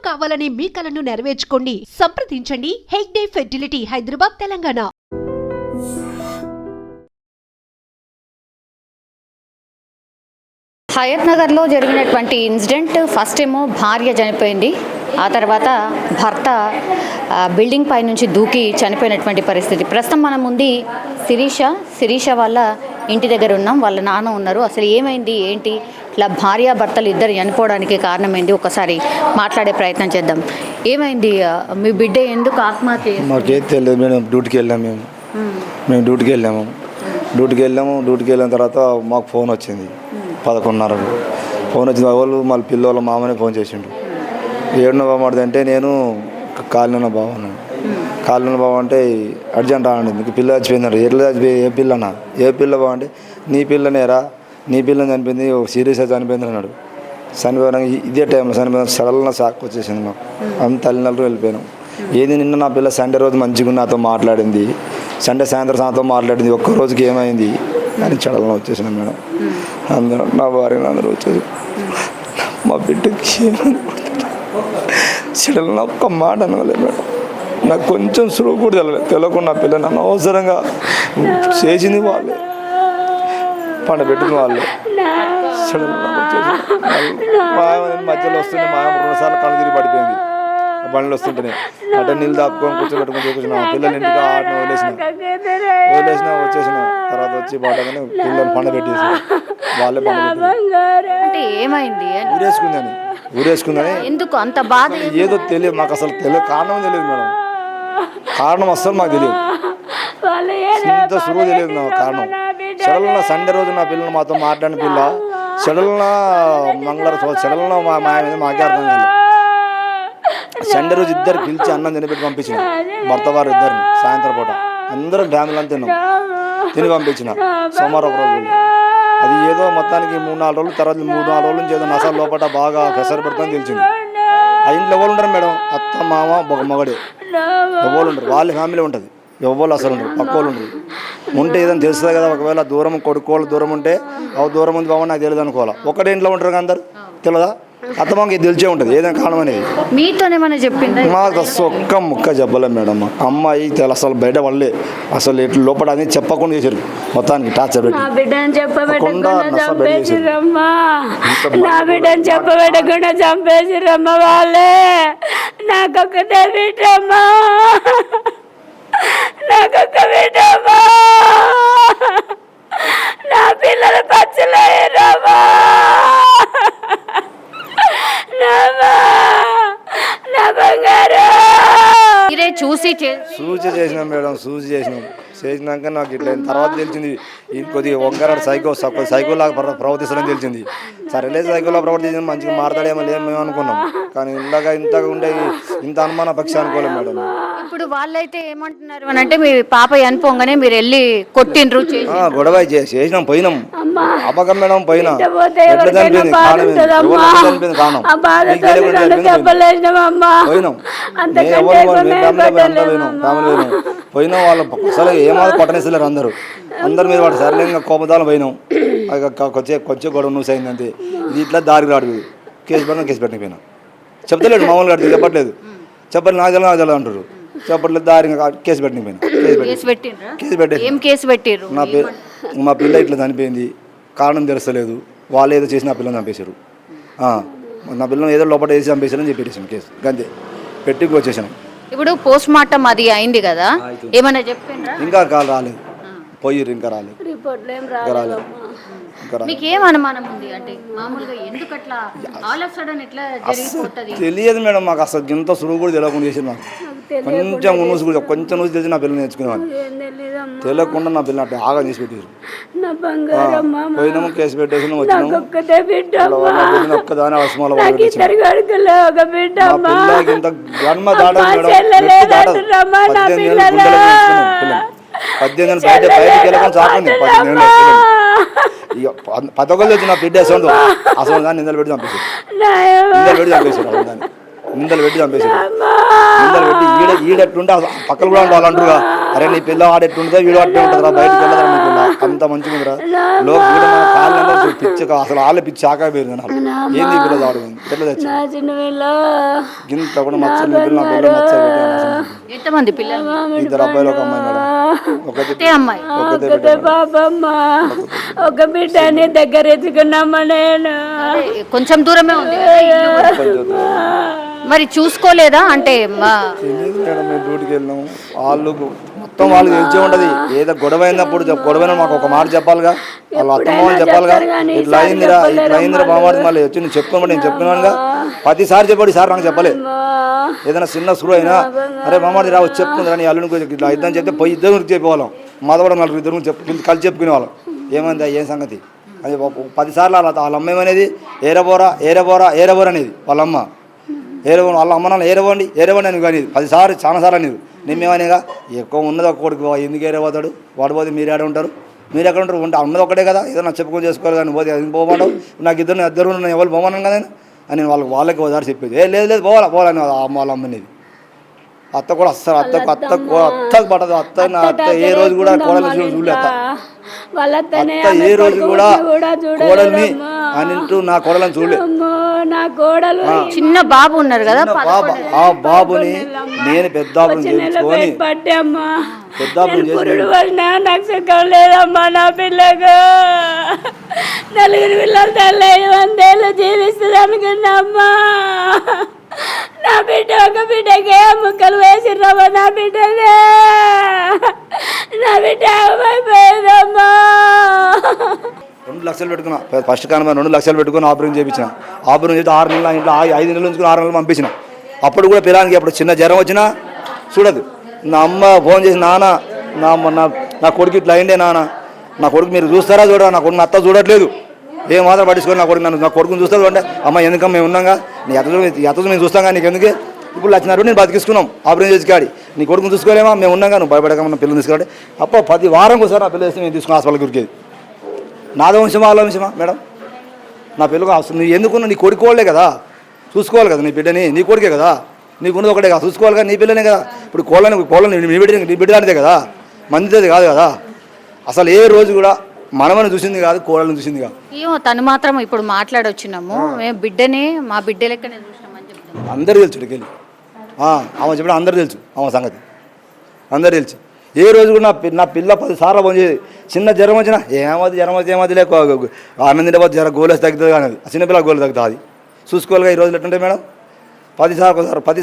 కావాలనే మీ కలను నెరవేర్చుకోండి. సంప్రదించండి హెగ్డే ఫెర్టిలిటీ, హైదరాబాద్, తెలంగాణ. హయత్ నగర్లో జరిగినటువంటి ఇన్సిడెంట్, ఫస్ట్ ఏమో భార్య చనిపోయింది, ఆ తర్వాత భర్త బిల్డింగ్ పై నుంచి దూకి చనిపోయినటువంటి పరిస్థితి. ప్రస్తుతం మనం ఉంది శిరీష వాళ్ళ ఇంటి దగ్గర ఉన్నాం. వాళ్ళ నాన్న ఉన్నారు. అసలు ఏమైంది ఏంటి, ఇట్లా భార్య భర్తలు ఇద్దరు చనిపోవడానికి కారణం ఏంటి, ఒకసారి మాట్లాడే ప్రయత్నం చేద్దాం. ఏమైంది, మీ బిడ్డ ఎందుకు ఆత్మహత్య? మాకేం తెలియదు మేడం. డ్యూటీకి వెళ్ళాము మేము డ్యూటీకి వెళ్ళాము. డ్యూటీకి వెళ్ళిన తర్వాత మాకు ఫోన్ వచ్చింది 11:30కు. ఫోన్ వచ్చింది. వాళ్ళు మళ్ళీ పిల్లల మామనే ఫోన్ చేసిండు. ఏడున్న బాబు అంటే నేను కాలిన బాబు అన్నాను. కాలిన బాబు అంటే అర్జెంట్ రాండి, నీకు పిల్ల చచ్చిపోయింది. ఎట్లా చచ్చిపోయి, ఏ పిల్ల అన్నా? ఏ పిల్ల బాబు అంటే నీ పిల్లనేరా, నీ పిల్లని చనిపోయింది, సీరియస్గా చనిపోయింది అన్నాడు. చనిపోయినా ఇదే టైంలో చనిపోయిన సడన్గా షాక్ వచ్చేసింది మాకు. అంత తల్లినలు వెళ్ళిపోయాను. ఏది నిన్న నా పిల్ల సండే రోజు మంచిగా నాతో మాట్లాడింది, సండే సాయంత్రం నాతో మాట్లాడింది, ఒక్క రోజుకి ఏమైంది అని చడలను వచ్చేసిన మేడం. అందరూ నా భార్య అందరూ వచ్చేసి మా బిడ్డకి చడలను ఒక్క మాట అనలేదు మేడం. నాకు కొంచెం సులువు కూడా తెలియకుండా నా పిల్ల నన్ను అవసరంగా చేసింది వాళ్ళే, పండబెట్టిన వాళ్ళే. చడలను వచ్చేసి మధ్యలో వస్తుంటే మా 2 సార్లు కళ్ళు తిరిగి పడిపోయింది. బండ్లు వస్తుంటేనే అంటే నీళ్ళు దాపుకొని కూర్చోబెట్టుకుని కూర్చున్నా. పిల్లలు ఇంటికి వదిలేసిన వచ్చేసిన తర్వాత వచ్చి పడగానే పిల్లలు పండబెట్టేసి వాళ్ళే అంటే ఏమైంది, ఊరేసుకుందని ఎందుకు అంత బాధ? ఏదో తెలియదు మాకు, అసలు కారణం తెలియదు మేడం. కారణం అస్సలు మాకు తెలియదు, ఇంత సులువు తెలియదు నాకు కారణం. సడన్గా సండే రోజు నా పిల్లలు మాతో మాట్లాడిన పిల్ల సడన్గా మంగళవారం సడన్గా మాకే అర్థం కాదు. సండే రోజు ఇద్దరు పిలిచి అన్నం తినిపెట్టి పంపించిన, భర్త వారు ఇద్దరిని సాయంత్రం పూట అందరూ డ్యాములు అంతా తిని పంపించిన. సోమవారం ఒక రోజు అది ఏదో మొత్తానికి 3-4 రోజులు, తర్వాత 3-4 రోజుల నుంచి ఏదో నసాల లోపల బాగా ప్రెషర్ పెడతామని తెలిసింది. ఆ ఇంట్లో ఎవరు ఉండరు మేడం, అత్త మామ ఒక మగడే, ఎవరు ఉండరు. వాళ్ళ ఫ్యామిలీ ఉంటుంది, ఎవరు అసలు ఉండరు, పక్క వాళ్ళు ఉండరు. ఉంటే ఏదైనా తెలుస్తుంది కదా, ఒకవేళ దూరం కొడుకోవాలి దూరం ఉంటే దూరం ఉంది బాబు నాకు తెలియదు అనుకోవాలి. ఒకటే ఇంట్లో ఉంటారు కదా అందరు, తెలియదా? అత్తమాకి తెలిసే ఉంటుంది ఏదైనా కారణం అనేది. మీతోనేమన్నా చెప్పింది? మాకు అసలు ఒక్క ముక్క చెప్పలేదు మేడం. అమ్మాయి అసలు బయట వాళ్ళే అసలు ఎట్లు లోపల అనేది చెప్పకుండా చేశారు, మొత్తానికి టార్చర్ పెట్టి. నా బిడ్డను చెప్పబెట్టకుండా చంపేసిరమ్మ వాళ్ళే. నాకొక్కటే బిడ్డమ్మా, నాకొక్క బిడ్డమ్మా, నా పిల్లలు పచ్చలేరమ్మా. మీరే చూసి చేసినాం మేడం, చేసినాక నాకు ఇట్లా తర్వాత తెలిసింది కొద్దిగా ఒక్కరాడు సైకోలాగా ప్రవర్తిస్తాడని తెలిసింది. సరేలే సైకోలా ప్రవర్తించి మంచిగా మారతాడేమో మేము అనుకున్నాం, కానీ ఇంతగా ఉండే ఇంత అనుమాన పక్ష అనుకోలేం మేడం. ఇప్పుడు వాళ్ళైతే ఏమంటున్నారు అని అంటే మీ పాప చనిపోగానే మీరు వెళ్ళి కొట్టిండ్రు, గొడవ చేసినాం, పోయినాం అపకం మేడం. పోయినా ఎట్లా చనిపోయింది కారణం, పోయినాం వాళ్ళు అసలు ఏమాదో కొట్టనేసలేరు అందరు మీరు వాడు సరళంగా కోపదాలు పోయినాం. కొంచెం గొడవ న్యూస్ అయింది అంతే. ఇది ఇట్లా దారికి రాడు, కేసు పెట్టిన పోయినా చెప్తలేడు, మామూలుగా అడిగి చెప్పట్లేదు, చెప్పలేదు నాకు తెలియదు అంటారు, చెప్పట్లేదు. దారిగా కేసు పెట్టిన పోయినా, కేసు పెట్టారు. మా పిల్ల ఇట్లా చనిపోయింది, కారణం తెలుస్తలేదు, వాళ్ళు ఏదో చేసి నా పిల్లని చంపేశారు. నా పిల్లలు ఏదో లోపల వేసి చంపేశారని చెప్పేసాను, కేసు అంతే పెట్టి వచ్చేసాను. ఇప్పుడు పోస్ట్ మార్టం అది అయింది కదా, ఏమైనా చెప్పిండ్రా? ఇంకా రాలేదు, పోయిర్రు, ఇంకా రాలేదు. మీకేం అనుమానం ఉంది అంటే మామూలుగా ఎందుకు అట్లా ఆల్ ఆఫ్ సడన్ ఎట్లా జరిగిపోతది? తెలియదు మేడం, మాకు అసలు ఇంత సులువు కూడా తెలియకుండా చేసింది. నాకు కొంచెం న్యూస్ తెలిసి నా పిల్లలు నేర్చుకునేవాళ్ళు, తెలియకుండా నా పిల్లలు అంటే ఆగా చేసి పెట్టారు. పోయినాము, కేసు పెట్టేసి వచ్చినాము. ఒక్కదాని అవసరం ఇంత జన్మ దాడదు మేడం. 18 బయటకు వెళ్ళకుండా చాకుంది. 11 వచ్చి నా బిడ్డ అసలు దాన్ని నిందలు పెట్టి చంపేశారు, దాన్ని నిందలు పెట్టి చంపేసాడు. నిందలు పెట్టి ఈడెట్టుంటే పక్కన కూడా వాళ్ళు అంటారుగా, అరే నీ పిల్ల ఆడెట్టుంటుందో వీడు అట్టే ఉంటుందిరా, బయటకు వెళ్ళదా నీ పిల్ల అంత మంచిగా ఉందిరా లోక మన కాళ్ళు పిచ్చి అసలు వాళ్ళ పిచ్చి ఆకాపోయింది కానీ ఏంది పిల్ల ఆడుకుంది పిల్ల తెచ్చి గింత కూడా మచ్చలు పిల్ల పిల్ల మచ్చలు ఎంతమంది పిల్లలు? 2 అబ్బాయిలు 1 అమ్మాయి మేడం. ఒకటే అమ్మాయి. ఒకటే పాపమ్మ, ఒక బిడ్డని దగ్గర ఎత్తుకున్నామా నేను. కొంచెం దూరమే ఉంది కదా ఇల్లు. మరి చూసుకోలేదా? అంటే తెలియదు మేడం, మేము డ్యూటీకి వెళ్ళినాము. వాళ్ళు మొత్తం వాళ్ళు తెలిసే ఉంటుంది. ఏదో గొడవ అయినప్పుడు గొడవైనా మాకు ఒక మాట చెప్పాలిగా, వాళ్ళు అత్తమ్మ చెప్పాలిగా, ఇట్లా అయిందిరా ఇట్లా అయిందిరా బాగుంది. మళ్ళీ వచ్చి నేను చెప్పుకోమని నేను చెప్పుకున్నానుగా. 10 సార్లు చెప్పాడు, సార్ నాకు చెప్పలేదు. ఏదైనా చిన్న సురు అయినా అరే మామాడి రా వచ్చి చెప్పుకుందిరా నీ అల్లుని ఇట్లా ఇద్దని చెప్తే పోయి ఇద్దరు చెప్పేవాళ్ళం. మాదవడ 4 ఇద్దరు కలిసి చెప్పుకునేవాళ్ళం. ఏమైందా ఏం సంగతి అది 10 సార్లు వాళ్ళ అమ్మ ఏమనేది ఏరబోరా ఏరబోరా ఏరబోరా అనేది వాళ్ళ అమ్మ. ఏరబోని వాళ్ళ అమ్మ నాన్న ఏరబోండి అని కానీ 10 సార్లు చాలా సార్లు అనేది. నేమేమనేగా ఎక్కువ ఉన్నది ఒక కొడుకు ఎందుకు ఏరబోతాడు, వాడు పోతే మీరు ఏడ ఉంటారు, మీరు ఎక్కడ ఉంటారు, ఉంటే ఉన్నది ఒకటే కదా, ఏదో నా చెప్పుకొని చేసుకోవాలి కానీ పోతే అది పోమంటావు. నాకు ఇద్దరు ఎవరు పోమన్నాను కదా అని నేను వాళ్ళకి ఒకసారి చెప్పేది. లేదు పోవాలని వాళ్ళ అమ్మనేది. అత్త కూడా అస్సలు అత్తకు పడదు. అత్త నా అత్త ఏ రోజు కూడా కోడలు చూడలే. అత్త ఏ రోజు కూడా కోడల్ని అని నా కోడలని చూడలే. నా కోడలు చిన్న బాబు ఉన్నారు కదా, ఆ బాబుని నేను పెద్దాపురం చేయించుకొని నాకు సుఖం లేదమ్మా. నా పిల్లకు 4 పిల్లలు తల్లి 100 ఏళ్ళు జీవిస్తుంది అనుకున్నామ్మా. నా బిడ్డ ఒక బిడ్డకే ముక్కలు వేసిర్రమ్మా. నా బిడ్డనే నా బిడ్డ ఏమైపోయిందమ్మా. 2 లక్షలు పెట్టుకున్నా ఫస్ట్ కానీ 2 లక్షలు పెట్టుకుని ఆపరేషన్ చేయించిన. ఆపరేషన్ చేసి 6 నెలలు ఇంట్లో 5 నెలలు ఉంచుకుని 6 నెలలు పంపించిన. అప్పుడు కూడా పిల్లలకి అప్పుడు చిన్న జ్వరం వచ్చినా చూడదు. నా అమ్మ ఫోన్ చేసి నాన్న నా కొడుకు ఇట్లా అయిందే నాన్న, నా కొడుకు మీరు చూస్తారా చూడరా, నా కొడుకు అత్త చూడట్లేదు, ఏం మాత్రం పట్టించుకొని నా కొడుకుని చూస్తారు అంటే అమ్మ ఎందుకమ్మ మేము ఉన్నాగా నీ అత్తతో మేము చూస్తాం కానీ నీకు ఎందుకే ఇప్పుడు లక్షన్నర నేను బతికిస్తున్నాం ఆపరేషన్ చేసి కాడి నీ కొడుకుని చూసుకోలేమా మేము ఉన్నాగా నువ్వు భయపడకమన్న పిల్లలు తీసుకురాండి. అప్పుడు 10 వారం ఒకసారి నా పిల్లలు వేస్తే మేము తీసుకుని హాస్పిటల్కి ఉరికేది. నాదో వంశమా వాళ్ళ వంశమా మేడం? నా పిల్లలు నువ్వు ఎందుకున్నా నీ కొడుకోవాలే కదా, చూసుకోవాలి కదా నీ బిడ్డని, నీ కొడుకే కదా, నీకున్నది ఒకటే కదా, చూసుకోవాలి కదా, నీ పిల్లనే కదా. ఇప్పుడు కోళ్ళని నీ బిడ్డలాంటిదే కదా, మందిది కాదు కదా. అసలు ఏ రోజు కూడా మనమని చూసింది కాదు, కోళ్ళని చూసింది కాదు. ఏమో తను మాత్రం ఇప్పుడు మాట్లాడొచ్చినాము, మేము బిడ్డనే మా బిడ్డ లెక్కనే చూసినామని చెప్తాను. అందరూ తెలుసు ఇక్కడికి ఆమె చెప్పిన అందరూ తెలుసు ఆమె సంగతి అందరూ తెలుసు. ఏ రోజు కూడా నా పిల్ల 10 సార్లు ఫోన్ చేసి చిన్న జ్వరం వచ్చినా ఏమది లేక ఆనందింటే జ్వరం గోలేసి తగ్గుతుంది కానీ చిన్నపిల్ల గోలు తగ్గుతుంది. చూసుకోవాలిగా ఈ రోజులు ఎట్టుంటే మేడం 10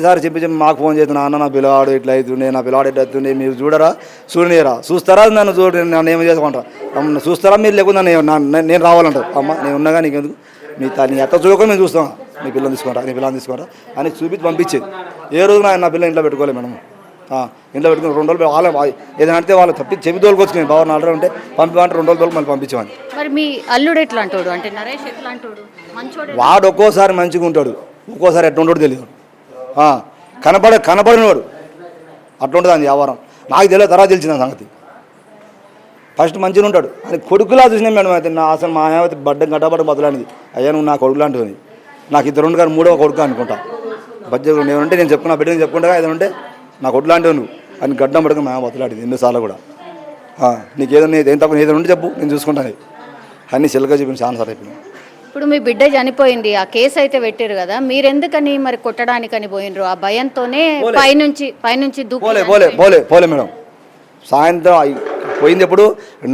సార్లు చెప్పి మాకు ఫోన్ చేస్తున్నా అన్న నా పిల్లవాడు ఇట్లా అవుతుండే, నా పిల్లవాడు ఇట్లా అవుతుండే, మీరు చూడనీయరా చూస్తారా నన్ను నన్ను ఏమి చేసుకుంటారా చూస్తారా మీరు లేకుండా నేను రావాలంటారు. అమ్మ నేను ఉన్నాగా నీకెందుకు నీ ఎట్లా చూడకుండా మేము చూస్తాం, నీ పిల్లలు తీసుకుంటా అని చూపించి పంపించేది. ఏ రోజు నా పిల్లలు ఇంట్లో పెట్టుకోలేదు మేడం. ఇంట్లో పెట్టుకుని 2 రోజులు వాళ్ళ ఏదైనా అంటే వాళ్ళు చెప్పి తోలుకొచ్చుకుని బాగా 4 రోజులు ఉంటే పంపిమంటే 2 రోజులు తోలు మళ్ళీ పంపించేవాడిని. మరి మీ అల్లుడు ఎట్లా అంటాడు అంటే నరేష్ ఎట్లా అంటాడు? మంచోడు. వాడు ఒక్కోసారి మంచిగా ఉంటాడు, ఒక్కోసారి ఎట్లా ఉంటాడు తెలియదు. కనపడినవాడు అట్లా ఉంటుంది అని వ్యవహారం. నాకు తెలియదు, తర్వాత తెలిసిన సంగతి. ఫస్ట్ మంచిగా ఉంటాడు అని కొడుకులా చూసినా మేడం. అయితే నా అసలు మా అయితే గడ్డబడ్డ బదులానిది అయ్యా నువ్వు నా కొడుకు లాంటివి. నాకు 2 కానీ 3వ కొడుకు అనుకుంటా. బడ్జెట్ ఏమంటే నేను చెప్పుకున్నా బిడ్డని చెప్పుకుంటా ఏదంటే నా కొడుకు లాంటివి నువ్వు అని గడ్డం పడక మా బతులాడింది ఎన్నోసార్లు కూడా. నీకు ఏదైనా ఏం తప్ప ఏదైనా ఉంటే చెప్పు నేను చూసుకుంటాను అన్నీ చిల్లగా చెప్పిన చాలా సార్లు అయిపోయినా. ఇప్పుడు మీ బిడ్డ చనిపోయింది, ఆ కేసు అయితే పెట్టారు కదా, మీరెందుకని మరి కొట్టడానికని పోయినరు? ఆ భయంతోనే పైనుంచి పోలే మేడం. సాయంత్రం పోయింది ఎప్పుడు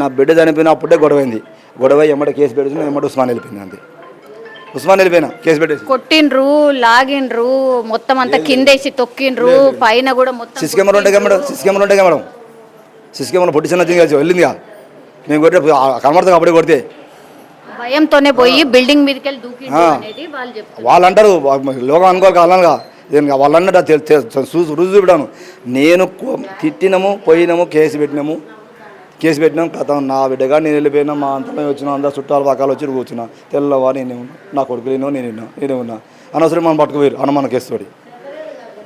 నా బిడ్డ చనిపోయినప్పుడే గొడవ ఎమ్మట కేసు పెడుతున్నా ఎమ్మట ఉస్మాన్ వెళ్ళిపోయింది. అంతే ఉస్మాన్ వెళ్ళిపోయినా కేసు పెట్టేసి కొట్టిండ్రు, లాగిండ్రు, మొత్తం అంతా కిందేసి తొక్కిండ్రు, పైన కూడా మొత్తం సిసి కెమెరా ఉంటాయి మేడం. సిసి కెమెరా పొట్టి చిన్న వెళ్ళిందిగా నేను కొట్టే కనబడతాం అప్పుడే కొడితే భయంతోనే పోయి బిల్డింగ్ మీదకి వెళ్ళి దూకిండ్రు అనేది వాళ్ళు చెప్తారు. వాళ్ళు అంటారు లోకం అనుకోవాలి అలాగా వాళ్ళు అన్నట్టు రుజువు చూపెట్టాను. నేను తిట్టినాము పోయినాము కేసు పెట్టినాం కథ నా బిడ్డగా నేను వెళ్ళిపోయినా మా అంతలో వచ్చినా అందరు చుట్టాలు పక్కలు వచ్చి కూర్చున్నా తెల్లవా నేనే ఉన్నా నా కొడుకు నేనే ఉన్నా అనవసరం మనం పట్టుకుపోయారు అనుమానం కేసు తోడి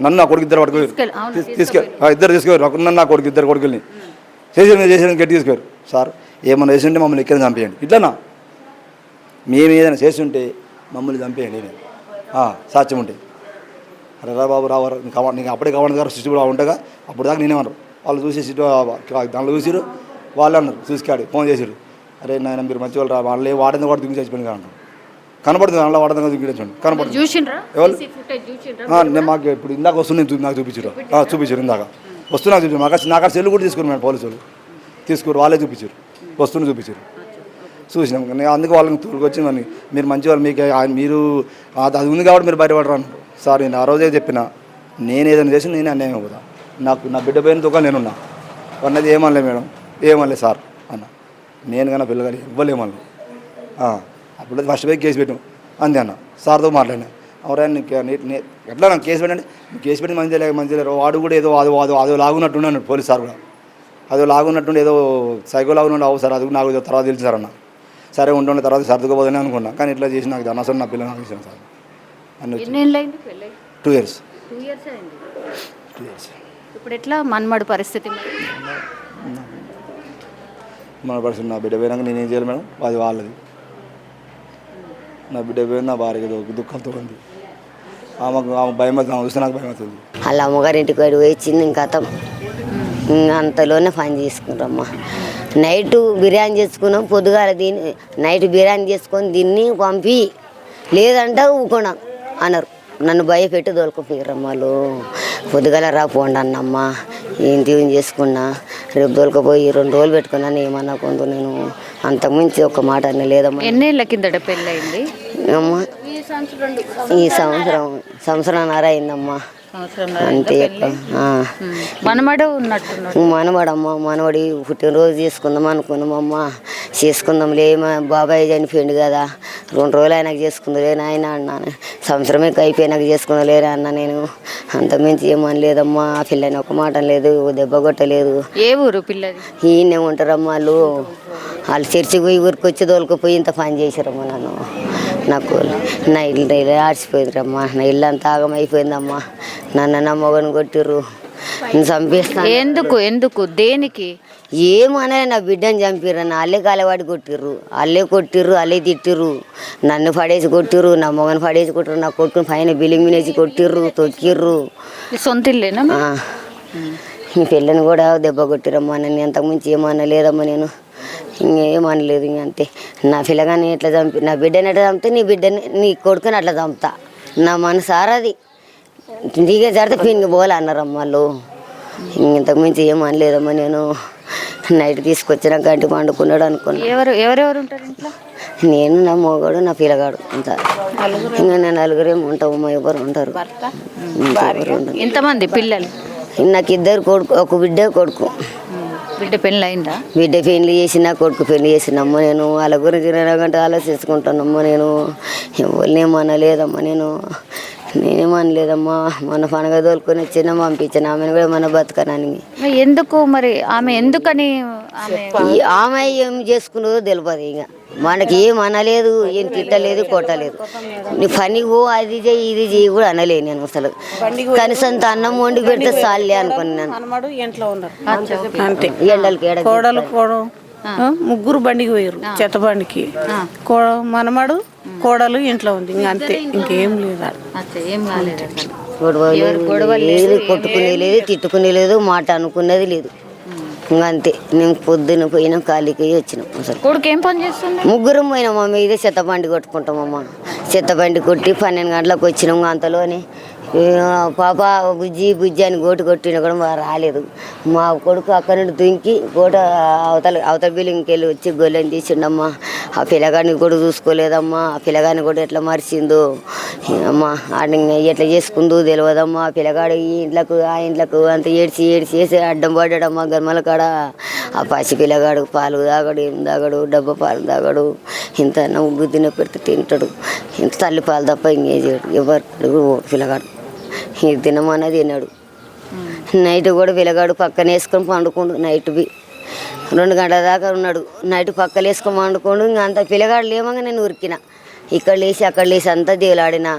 నన్ను నా కొడుకు 2 పట్టుకుపోయారు ఇద్దరు తీసుకుపోయారు. నన్ను నా కొడుకు 2 కొడుకుల్ని చేసి గట్టి తీసుకుపోయారు. సార్ ఏమన్నా చేసి ఉంటే మమ్మల్ని ఎక్కడ చంపేయండి, ఇట్లనా మేము ఏదైనా చేసి ఉంటే మమ్మల్ని చంపేయండి సాక్ష్యం ఉంటే అరే రా బాబు రావారు నీకు అప్పుడే కావాలి గారు సిస్టర్ కూడా ఉండగా అప్పుడు దాకా నేనేమన్నారు వాళ్ళు చూసి దాంట్లో చూసిరు వాళ్ళు అన్నారు చూసుకాడు ఫోన్ చేసారు అరే నాయన మీరు మంచి వాళ్ళు రా వాళ్ళు వాడింది కూడా దిగి చచ్చిపోయింది అంటారు కనపడుతుంది అందులో వాడదంగా దిగిడచ్చండి కనపడుతుంది ఎవరు నేను మాకు ఇప్పుడు ఇందాక వస్తుంది నాకు చూపించారు ఇందాక వస్తున్నా చూపించారు నాకు సెల్లు కూడా తీసుకున్నారు మేడం పోలీసులు తీసుకురు వాళ్ళే చూపించారు వస్తువుని చూపించారు చూసినాం నేను అందుకు వాళ్ళని తోడుకొచ్చి మరి మీరు మంచి వాళ్ళు మీకు మీరు అది ఉంది కాబట్టి మీరు బయటపడరు అన్నారు సార్ నేను ఆ రోజే చెప్పిన నేను ఏదైనా చేసి నేనే అన్యాయం అవుతా నా బిడ్డ పోయిన దుకాణం నేనున్నా అన్నది ఏమనలే మేడం ఏమనలే సార్ అన్న నేను కన్నా పిల్లగాలి ఇవ్వలేమన్నా అప్పుడు ఫస్ట్ పోయి కేసు పెట్టాం అంతే అన్న సార్తో మాట్లాడినా ఎవరైనా ఎట్లా నాకు కేసు పెట్టండి కేసు పెట్టి మంచిగా లేరు వాడు కూడా ఏదో అదో లాగున్నట్టుండే అన్నాడు పోలీస్ సార్ కూడా అదో లాగున్నట్టుండి ఏదో సైకో లాగున్నట్టు అవు సార్ అది నాకు తర్వాత తెలుసు సార్ అన్న సరే ఉంటుండే తర్వాత సర్దుకోపోదని అనుకున్నా కానీ ఇట్లా చేసి నాకు అనవసరం నా పిల్లలు నాకు ఇచ్చాను సార్ అన్ని 2 years ఇప్పుడు ఎట్లా మనమడు పరిస్థితి మన పరిస్థితి నా బిడ్డ పోయినాక నేనేం చేయాలి మేడం అది వాళ్ళది నా బిడ్డ పోయిన నా భార్య దుఃఖంతో ఉంది ఆమె భయం అవుతుంది చూస్తే నాకు భయం అవుతుంది వాళ్ళ అమ్మగారింటికి పోయి వచ్చింది ఇంకా అంతలోనే పని చేసుకుంటామ్మా నైట్ బిర్యానీ చేసుకున్నాం పొద్దుగాల దీన్ని నైట్ బిర్యానీ చేసుకొని దీన్ని పంపి లేదంటే ఊకున్నాం అన్నారు నన్ను భయపెట్టి దొరకపోయారమ్మ వాళ్ళు పొద్దుగాల రాపోండి అన్నమ్మ ఏంటి చేసుకున్నా రేపు దొరకపోయి 2 రోజులు పెట్టుకున్నాను ఏమన్నా కొంత నేను అంతకుమించి ఒక మాట అని లేదమ్మా ఎన్నేళ్ళ కిందట పెళ్ళయింది అమ్మా ఈ సంవత్సరంన్నర అయిందమ్మా అంతే మనమడు ఉన్నట్టు మనవడమ్మ మనవడి పుట్టినరోజు చేసుకుందాం అనుకున్నామమ్మ చేసుకుందాంలే మా బాబాయ్ చనిపోయిండు కదా 2 రోజులు ఆయనకు చేసుకుందలే నాయన అన్నాను సంవత్సరమే అయిపోయినాక చేసుకుందలే అన్న నేను అంతమించి ఏమనలేదమ్మా ఆ పిల్లని ఒక మాట లేదు దెబ్బ కొట్టలేదు ఏ ఊరు పిల్లది ఈయనే ఉంటారమ్మ వాళ్ళు చర్చికి పోయి ఊరికి వచ్చి తోలుకుపోయి ఇంత పని చేశారమ్మా నాకు నా ఇల్లు ఆడిచిపోయిందిరమ్మా నా ఇల్లు అంతా ఆగమైపోయిందమ్మా నన్ను నా మొగను కొట్టిర్రు చంపేస్తాను ఎందుకు దేనికి ఏమనే నా బిడ్డని చంపిర్రు అల్లే కాలేవాడి కొట్టిర్రు అల్లే తిట్టిర్రు నన్ను పడేసి కొట్టిర్రు నా మొగను పడేసి కొట్టిర్రు నా కొట్టుకుని పైన బిల్లింగ్ మినేసి కొట్టిర్రు తొక్కిర్రు సొంత ఇల్లేనా ఈ పిల్లని కూడా దెబ్బ కొట్టిరమ్మా నన్ను ఎంతకుమించి ఏమన్నా లేదమ్మా నేను ఇంకేమనలేదు అంతే నా పిల్లగాని ఎట్లా చంపి నా బిడ్డని ఎట్లా చంపితే నీ కొడుకుని అట్లా చంపుతా నా మనసారది నీకే జరిగితే పిన్నికి పోలే అన్నారమ్మ వాళ్ళు ఇంతకుమించి ఏమనలేదమ్మా నేను నైట్ తీసుకొచ్చిన గంటి పండుకున్నాడు అనుకున్నా ఎవరెవరు ఉంటారు ఇంట్లో నేను నా మొగడు నా పిల్లగాడు అంత ఇంకా నేను 4 ఉంటాము ఎవరు ఉంటారు ఎంతమంది పిల్లలు నాకు 2 కొడుకు ఒక బిడ్డ కొడుకు బిడ్డ పెళ్ళి అయిందా బిడ్డ పెళ్లి చేసిన కొడుకు పెళ్లి చేసినమ్మ నేను వాళ్ళ గురించి 2 గంటలు ఆలోచించుకుంటానమ్మా నేను ఎవరినేమనలేదమ్మా నేనేమనలేదమ్మా మన పండుగ తోలుకొని వచ్చినా పంపించాను ఆమెను కూడా మన బతకనని ఎందుకు మరి ఆమె ఎందుకని ఆమె ఏం చేసుకున్నదో తెలియదు ఇక మనకి ఏం అనలేదు ఏం తిట్టలేదు కొట్టలేదు నీ పనికి పో అది చేయి ఇది చేయి కూడా అనలేదు నేను అసలు కనీసం అన్నం వండి పెడితే చాలే అనుకున్నాను ఎండలకి ముగ్గురు బండికి పోయారు చెత్త బండికి మనమడు కోడలు ఇంట్లో ఉంది ఇంక అంతే ఇంకేం లేదు కొట్టుకునే లేదు తిట్టుకునే లేదు మాట అనుకునేది లేదు ఇంకా అంతే నేను పొద్దున పోయినాం ఖాళీకి వచ్చినాం అసలు కొడుకు ఏం పని చేస్తుంది ముగ్గురం పోయినామా ఇదే చెత్త బండి కొట్టుకుంటామమ్మా చెత్త బండి కొట్టి 12 గంటలకు వచ్చినాం అంతలోనే పాప బుజ్జి అని గోటు కొట్టినా కూడా రాలేదు మా కొడుకు అక్కడి నుండి దుంకి గోట అవతల బిల్లింగ్కి వెళ్ళి వచ్చి గొల్లెని తీసిండమ్మా ఆ పిల్లగాడిని కూడా చూసుకోలేదమ్మా ఆ పిల్లగాడిని కూడా ఎట్లా మరిచిందో అమ్మా ఆడ ఎట్లా చేసుకుందో తెలియదమ్మా ఆ పిల్లగాడు ఈ ఇంట్లకు ఆ ఇంట్లకు అంత ఏడ్చి అడ్డం పడ్డాడమ్మా గర్మల కాడ ఆ పసి పిల్లగాడు పాలు తాగడు ఏం తాగడు డబ్బా పాలు తాగడు ఇంత ఉగ్గు తిన పెడితే తింటాడు ఇంత తల్లి పాలు తప్ప ఇంకేం చేయడు ఎవరు పిల్లగాడు ఇది తినమన్నది తిన్నాడు నైట్ కూడా పిల్లగాడు పక్కన వేసుకొని పండుకోండు నైట్ 2 గంటల దాకా ఉన్నాడు నైట్ పక్కన వేసుకొని పండుకోండు ఇంకా అంత పిల్లగాడు లేమంగా నేను ఉరికిన ఇక్కడ లేచి అక్కడ లేచి అంతా దేవులాడిన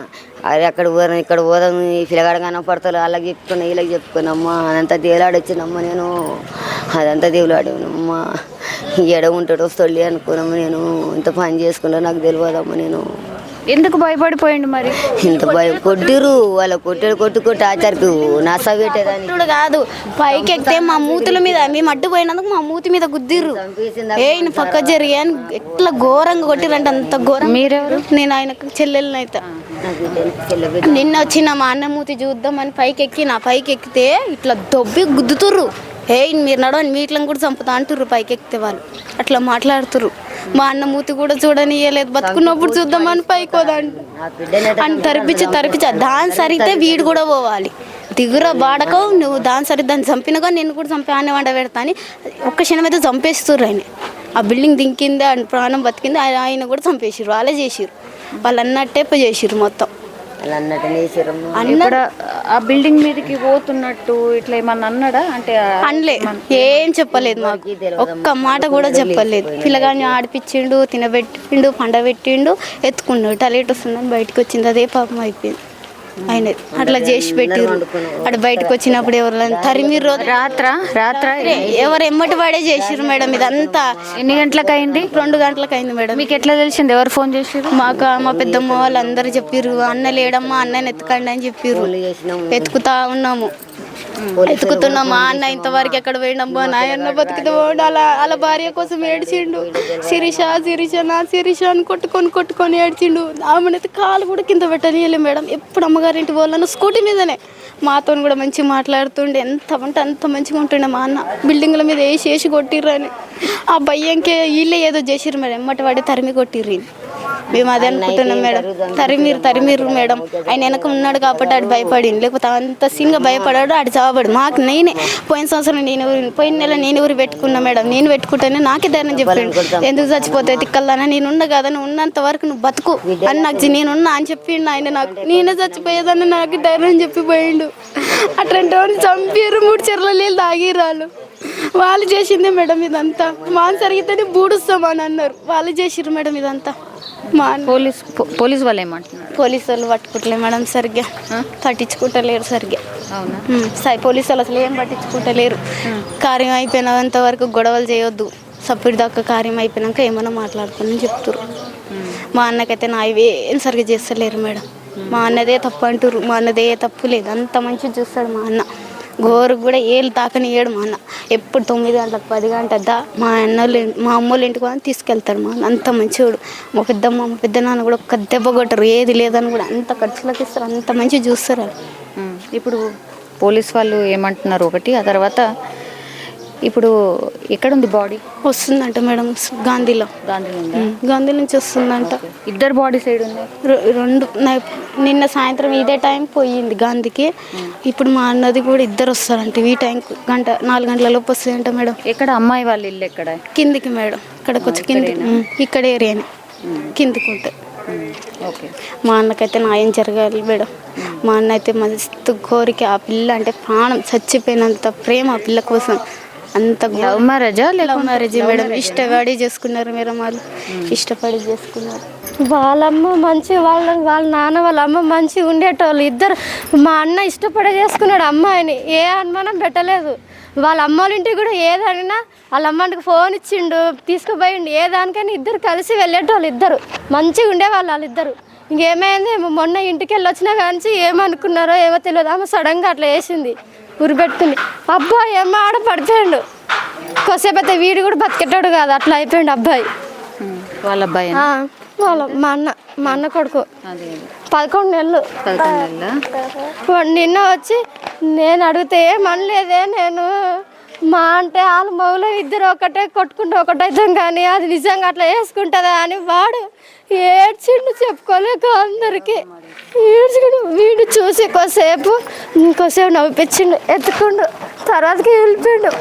అది అక్కడ పోదాం ఇక్కడ పోదాం ఈ పిల్లగాడు కనపడతారు వాళ్ళకి చెప్పుకున్నా వీళ్ళకి చెప్పుకున్నామ్మా అదంతా దేవులాడొచ్చినమ్మా నేను అదంతా దేవులాడినమ్మా ఎడ ఉంటాడో వస్తాడు అనుకున్నాము నేను ఇంత పని చేసుకున్నా నాకు తెలియదమ్మా నేను ఎందుకు భయపడిపోయిండు మరి? ఇంత భయం కొట్టిరు వాళ్ళ కొట్టి ఆచారికి నస పెట్టేదాన్ని ఇప్పుడు కాదు పైకి ఎక్కితే మా మూతుల మీద మేము అడ్డుపోయినందుకు మా మూతి మీద గుద్దిర్రు. ఈయన పక్క జరిగి అని ఎట్లా ఘోరంగా కొట్టిరంటే అంత ఘోరం. మీరెవరు? నేను ఆయనకు చెల్లెల్ని అయితే నిన్న వచ్చిన మా అన్న మూతి చూద్దామని పైకి ఎక్కితే ఇట్లా దొబ్బి గుద్దుతుర్రు. మీరు నడవని మీట్లను కూడా చంపుతా అంటుర్రు పైకి ఎక్కితే వాళ్ళు అట్లా మాట్లాడుతుర్రు. మా అన్న మూతి కూడా చూడనియలేదు. బతుకున్నప్పుడు చూద్దామని పైకి పోదాంట అని తరిపించి దాని సరిగితే వీడు కూడా పోవాలి. దిగురా బాడకవు నువ్వు దాని సరి దాన్ని చంపినగా నేను కూడా చంపి ఆనే వంట పెడతా అని ఒక్క క్షణం అయితే చంపేస్తుర్రు. ఆయన ఆ బిల్డింగ్ దింకింది ఆయన ప్రాణం బతికింది ఆయన కూడా చంపేసిర్రు. వాళ్ళే చేసిర్రు. వాళ్ళు అన్నట్టే చేసిర్రు మొత్తం. ఇక్కడ ఆ బిల్డింగ్ మీదకి పోతున్నట్టు ఇట్లా ఏమన్నా అన్నాడా? అంటే అనలే, ఏం చెప్పలేదు మాకు, ఒక్క మాట కూడా చెప్పలేదు. పిల్లగాని ఆడిపించిండు, తినబెట్టిండు, పండబెట్టిండు, ఎత్తుకున్నాడు. టలేట్ వస్తుందని బయటకు వచ్చింది. అదే పాపం అయిపోయింది. ఆయన అట్లా చేసి పెట్టిర్రు. అటు బయటకు వచ్చినప్పుడు ఎవరు తరిమిర్రు. రాత్ర ఎవరు ఎమ్మటి వాడే చేసిర్రు మేడం. ఇదంతా ఎన్ని గంటలకు అయింది? 2 గంటలకు అయింది మేడం. మీకు ఎట్లా తెలిసింది? ఎవరు ఫోన్ చేసిర్రు? మాకు మా పెద్దమ్మ వాళ్ళు అందరు చెప్పిర్రు. అన్న లేడమ్మా, అన్నని ఎత్తుకండి అని చెప్పిర్రు. ఎత్తుకుతా ఉన్నాము, ఎత్తుకుతున్నాం. మా అన్న ఇంతవరకు ఎక్కడ పోయిండమ్మా, నాయన్న బతికితే పోండి. అలా భార్య కోసం ఏడ్చిండు. శిరీష అని కొట్టుకొని ఏడ్చిండు. ఆమెనైతే కాలు కూడా కింద పెట్టనీయలే మేడం. ఎప్పుడు అమ్మగారింటి వాళ్ళను స్కూటీ మీదనే మాతో కూడా మంచిగా మాట్లాడుతుండే. ఎంత అంటే అంత మంచిగా ఉంటుండే మా అన్న. బిల్డింగ్ల మీద వేసి కొట్టిర్రని ఆ భయంకే వీళ్ళే ఏదో చేసిర్రు మేడం. ఎమ్మటి వాడి తరిమి కొట్టిర్రు. మేము అదే అనుకుంటున్నాం మేడం. తరిమిర్రు మేడం. ఆయన వెనక ఉన్నాడు కాబట్టి ఆడు భయపడింది. లేకపోతే అంత సింగ భయపడాడు, ఆడు చావబడు. మాకు పోయిన సంవత్సరం పోయిన నెల నేను ఊరు పెట్టుకున్నా మేడం. నేను పెట్టుకుంటేనే నాకే ధైర్యం చెప్పాడు. ఎందుకు చచ్చిపోతాయి తిక్కల్లానా, నేను ఉన్నా కదా, నువ్వు ఉన్నంత వరకు నువ్వు బతుకు అని నాకు నేనున్నా అని చెప్పిండు ఆయన. నాకు నేనే చచ్చిపోయేదాన్ని నాకు ధైర్యం చెప్పిపోయిండు. అట్లాంటి వాళ్ళు చంపారు. 3 చెర్ల నీళ్ళు తాగిరాళ్ళు. వాళ్ళు చేసిందే మేడం ఇదంతా. మాన్ సరిగితేనే బూడుస్తామని అన్నారు. వాళ్ళు చేసిర్రు మేడం ఇదంతా. పోలీస్ వాళ్ళు ఏమంటున్నారు? పోలీసు వాళ్ళు పట్టుకుంటలే మేడం, సరిగ్గా పట్టించుకుంటలేరు సరిగ్గా. పోలీసు వాళ్ళు అసలు ఏం పట్టించుకుంటలేరు. కార్యం అయిపోయినంత వరకు గొడవలు చేయొద్దు, సప్పుడు దాకా కార్యం అయిపోయినాక ఏమైనా మాట్లాడుకోని చెప్తారు. మా అన్నకైతే నా ఏం సరిగ్గా చేస్తలేరు మేడం. మా అన్నదే తప్పు అంటారు. మా అన్నదే తప్పు లేదు, అంత మంచిగా చూస్తాడు మా అన్న. గోరు కూడా ఏళ్ళు తాకనియ్యాడు మా అన్న. ఎప్పుడు 9 గంటలకు 10 గంటద్దా మా అమ్మోళ్ళ ఇంటికి అని తీసుకెళ్తాడు మా అన్న. అంత మంచివాడు. మా పెద్ద నాన్న కూడా ఒక్క దెబ్బ కొట్టరు, ఏది లేదని కూడా అంత ఖర్చులకు ఇస్తారు. అంత మంచిగా చూస్తారు. ఇప్పుడు పోలీస్ వాళ్ళు ఏమంటున్నారు ఒకటి, ఆ తర్వాత ఇప్పుడు ఎక్కడుంది బాడీ? వస్తుందంట మేడం, గాంధీ నుంచి వస్తుందంట. ఇద్దరు బాడీ సైడ్ ఉన్నాయి. 2 నిన్న సాయంత్రం ఇదే టైం పోయింది గాంధీకి. ఇప్పుడు మా అన్నది కూడా ఇద్దరు వస్తారంట. ఈ టైం 4 గంటల లోపు వస్తాయంట మేడం. ఎక్కడ అమ్మాయి వాళ్ళ ఇల్లు? ఎక్కడ? కిందికి మేడం, ఇక్కడికి వచ్చి కిందికి, ఇక్కడ ఏరియాని కిందికి ఉంటుంది. ఓకే. మా అన్నకైతే న్యాయం జరగాలి మేడం. మా అన్న అయితే మస్తు కోరిక, ఆ పిల్ల అంటే ప్రాణం, చచ్చిపోయినంత ప్రేమ ఆ పిల్ల కోసం. అంత లవ్ మ్యారేజా? Love marriage madam. ఇష్టపడి చేసుకున్నారు మేడం. వాళ్ళు ఇష్టపడి చేసుకున్నారు. వాళ్ళమ్మ మంచి, వాళ్ళ నాన్న వాళ్ళ అమ్మ మంచి ఉండేటోళ్ళు ఇద్దరు. మా అన్న ఇష్టపడి చేసుకున్నాడు అమ్మాయిని, ఏ అనుమానం పెట్టలేదు. వాళ్ళ అమ్మ వాళ్ళ ఇంటికి కూడా ఏదైనా వాళ్ళ అమ్మకి ఫోన్ ఇచ్చిండు, తీసుకుపోయిండు. ఏ దానికైనా ఇద్దరు కలిసి వెళ్ళేటోళ్ళు. ఇద్దరు మంచిగా ఉండేవాళ్ళు వాళ్ళిద్దరు. ఇంకేమైంది, మొన్న ఇంటికి వెళ్ళి వచ్చినా కానీ ఏమనుకున్నారో ఏమో తెలియదు. ఆమె సడన్గా అట్లా వేసింది, ఉరిపెట్టుకుని. అబ్బాయి ఏమో ఆడ పడిపోయాడు. కొద్దిసేపు అయితే వీడు కూడా బతికెట్టాడు కాదు, అట్లా అయిపోయాడు అబ్బాయి. వాళ్ళ అబ్బాయి మా అన్న కొడుకు 11 నెలలు. నిన్న వచ్చి నేను అడిగితే ఏమనలేదే, నేను మా అంటే వాళ్ళ మౌలో ఇద్దరు ఒకటే కొట్టుకుంటే ఒకటైతాం కానీ అది నిజంగా అట్లా వేసుకుంటుందా అని వాడు ఏడ్చిండు, చెప్పుకోలేక అందరికీ ఏడ్చుకుండు. వీడు చూసి కొద్దిసేపు నవ్విపించిండు, ఎత్తుకుండు, తర్వాతకి వెళ్ళిపోయిండు.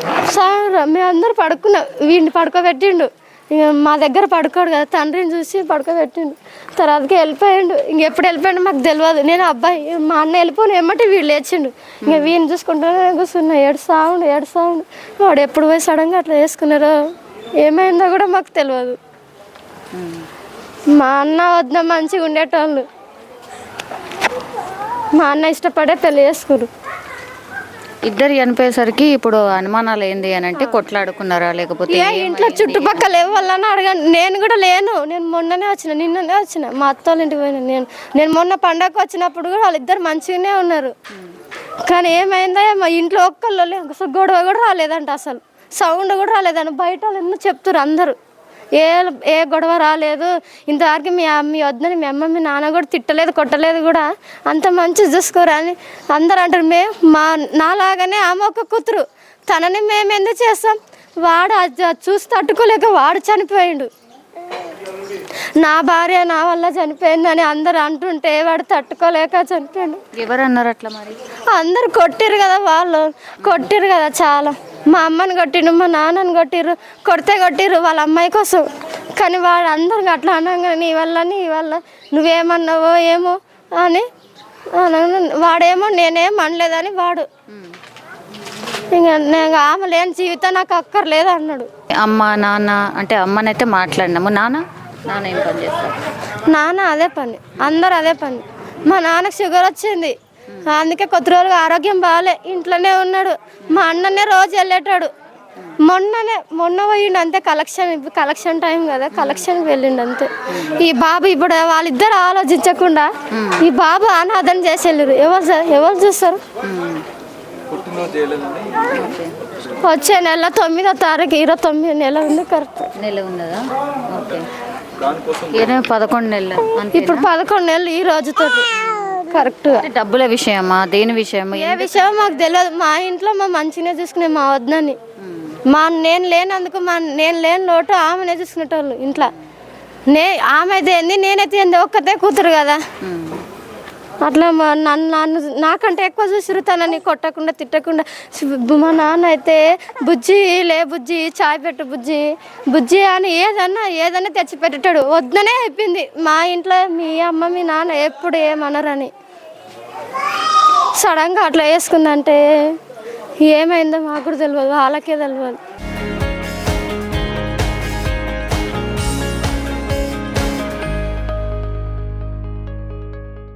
మేము అందరూ పడుకున్నాం, వీడిని పడుకోబెట్టిండు. ఇక మా దగ్గర పడుకోడు కదా, తండ్రిని చూసి పడుకోబెట్టిండు. తర్వాతకి వెళ్ళిపోయాడు. ఇంకెప్పుడు వెళ్ళిపోయాడు మాకు తెలియదు. నేను అబ్బాయి మా అన్న వెళ్ళిపోయిన ఏమంటే వీడు లేచిండు. ఇంకా వీడిని చూసుకుంటూనే కూర్చున్నా. ఏడుసావుండు. వాడు ఎప్పుడు పోయి సడన్గా అట్లా వేసుకున్నారో ఏమైందో కూడా మాకు తెలియదు. మా అన్న వద్ద మంచిగా ఉండేటోళ్ళు. మా అన్న ఇష్టపడే పెళ్ళి చేసుకురు. ఇద్దరు చనిపోయేసరికి ఇప్పుడు అనుమానాలు ఏంది అని అంటే కొట్లాడుకున్నారా లేకపోతే ఇంట్లో చుట్టుపక్కల ఎవరన్నా అడగండి. నేను కూడా లేను, నేను మొన్ననే వచ్చిన, నిన్ననే వచ్చిన, మా అత్త వాళ్ళ ఇంటికి పోయినా. నేను మొన్న పండగకు వచ్చినప్పుడు కూడా వాళ్ళిద్దరు మంచిగానే ఉన్నారు. కానీ ఏమైందో మా ఇంట్లో ఒక్కళ్ళు అసలు గొడవ కూడా రాలేదంట, అసలు సౌండ్ కూడా రాలేదంట. బయట వాళ్ళు ఎన్నో చెప్తారు అందరూ, ఏ గొడవ రాలేదు ఇంతవరకు. మీ వద్దని మీ అమ్మ మీ నాన్న కూడా తిట్టలేదు కొట్టలేదు కూడా, అంత మంచి చూసుకోరా అని అందరు అంటారు. నాలాగానే ఆమె ఒక కూతురు, తనని మేము ఎందుకు చేస్తాం? వాడు అది చూసి తట్టుకోలేక వాడు చనిపోయిండు. నా భార్య నా వల్ల చనిపోయిందని అందరు అంటుంటే వాడు తట్టుకోలేక చనిపోయాడు. ఎవరు అన్నారు అట్లా? మరి అందరు కొట్టిరు కదా, వాళ్ళు కొట్టిరు కదా చాలా. మా అమ్మని కొట్టిరు, మా నాన్నని కొట్టిరు వాళ్ళ అమ్మాయి కోసం. కానీ వాడు అందరికి అట్లా అనగా నీ వల్ల నువ్వేమన్నావో ఏమో అని వాడేమో నేనేం అనలేదని వాడు ఇంకా నేను ఆమె లేని జీవితం నాకు అక్కర్లేదు అన్నాడు. అమ్మ నాన్న అంటే అమ్మనైతే మాట్లాడినాము. నాన్న ఏం పని చేస్తారు? నాన్న అదే పని, అందరు అదే పని. మా నాన్నకు షుగర్ వచ్చింది, అందుకే కొద్ది రోజులు ఆరోగ్యం బాగాలే, ఇంట్లోనే ఉన్నాడు. మా అన్ననే రోజు వెళ్ళేటాడు. మొన్న పోయిండు అంతే, కలెక్షన్ టైం కదా, కలెక్షన్కి వెళ్ళిండు అంతే. ఈ బాబు ఇప్పుడు వాళ్ళిద్దరు ఆలోచించకుండా ఈ బాబు అనాథం చేసి వెళ్ళారు. ఎవరు చూస్తారు? వచ్చే నెల 9వ తారీఖు 29 నెల ఉంది, కరెక్ట్ నెల ఉన్నదా? ఓకే, 11 నెలలు. ఇప్పుడు 11 నెలలు ఈ రోజుతో కరెక్ట్. డబ్బుల విషయమా దేని విషయమా? ఏ విషయం మాకు తెలియదు. మా ఇంట్లో మా మంచిగానే చూసుకునే మా వద్దని, నేను లేనందుకు నేను లేని లోటు ఆమెనే చూసుకునేటోళ్ళు ఇంట్లో. ఆమె అయితే ఏంది నేనైతే ఏంది, ఒక్కతే కూతురు కదా. అట్లా నన్ను నాకంటే ఎక్కువ చూసిరు తనని, కొట్టకుండా తిట్టకుండా. మా నాన్న అయితే బుజ్జి చాయ్ పెట్టు బుజ్జి అని ఏదన్నా తెచ్చి పెట్టేటాడు. వద్దనే అయిపోయింది మా ఇంట్లో. మీ అమ్మ మీ నాన్న ఎప్పుడు ఏమనరని సడన్గా అట్లా వేసుకుందంటే ఏమైందో మాకు కూడా తెలియదు, వాళ్ళకే తెలియదు.